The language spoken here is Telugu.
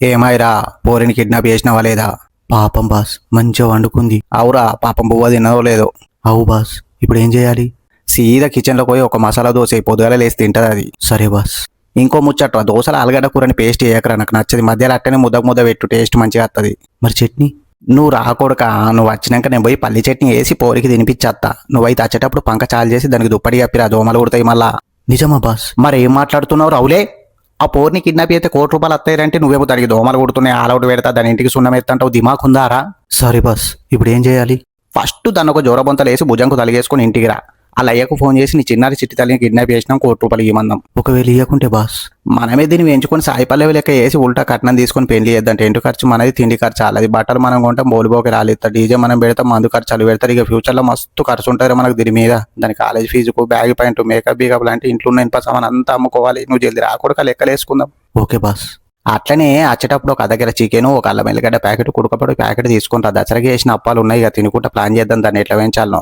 ఏమైరా పోరిని కిడ్నాప్ చేసినావా లేదా? పాపం బాస్ మంచిగా వండుకుంది. అవురా పాపం బువ్వ తినదో లేదో. అవు బాస్ ఇప్పుడు ఏం చేయాలి? సీదా కిచెన్లో పోయి ఒక మసాలా దోశ పొద్దుగాల లేసి తింటది అది. సరే బాస్. ఇంకో ముచ్చట్రా, దోశలు ఆలుగడ్డ కూరని పేస్ట్ చేయకరా, నాకు నచ్చది. మధ్యలో అట్టనే ముద్ద పెట్టు, టేస్ట్ మంచిగా వస్తుంది. మరి చట్నీ? నువ్వు రాకూడక, నువ్వు వచ్చినాక నేను పోయి పల్లి చట్నీ వేసి పోరికి తినిపించేస్తా. నువ్వైతే వచ్చేటప్పుడు పంక చాలు చేసి దానికి దుప్పటి కప్పిరా, దోమలు కుడతాయి మళ్ళా. నిజమా బాస్? మరి ఏం మాట్లాడుతున్నావు రావులే? ఆ పోర్ని కిడ్నాప్ అయితే ₹1,00,00,000 వస్తాయంటే నువ్వేమో దానికి దోమలు కుడుతున్నాయి, ఆలౌట్ పెడతా, దాని ఇంటికి సున్నం ఎత్తంటావు. దిమాక్ ఉందారా? Sorry boss. ఇప్పుడు ఏం చేయాలి? ఫస్ట్ దాన్ని ఒక జోరబొంతలు వేసి భుజంకు తలిగేసుకుని ఇంటికి రా. అలా అయ్యకు ఫోన్ చేసి నీ చిన్నారి చిట్టి తల్లిని కిడ్నాప్ చేసినాం, ₹1,00,00,000 ఇవ్వమందాం. ఒకవేళ ఇవ్వకుంటే బాస్? మనమే దీన్ని వేయించుకొని సాయి పల్లవి లెక్క వేసి ఉల్టా కట్నం తీసుకొని పెళ్లి చేద్దాం. టెంట్ ఖర్చు మనది, తిండి ఖర్చు అలాది, బట్టలు మనం కొంటాం, బోలిపోకి రాలేస్తా, డీజే మనం పెడతాం, మందు ఖర్చులు పెడతారు. ఇక ఫ్యూచర్లో మస్తు ఖర్చు ఉంటారు మనకు దీని మీద. దాని కాలేజ్ ఫీజుకు, బ్యాగ్ పాయింట్, మేకప్ బీకప్ లాంటి ఇంట్లో ఉన్న ఇనుప సామాన్ అంతా అమ్ముకోవాలి. నువ్వు జల్దీ రాకూడక లెక్కలేసుకుందాం. Okay boss. అట్లనే వచ్చేటప్పుడు ఒక దగ్గర చికెన్, ఒక అల్లం ఎల్లిగడ్డ ప్యాకెట్, కుడకపొడి ప్యాకెట్ తీసుకుంటా. దసరాకి వేసిన అప్పాలు ఉన్నాయి ఇక తినుకుంటా ప్లాన్ చేద్దాం దాన్ని ఎట్లా వేయించాలనో.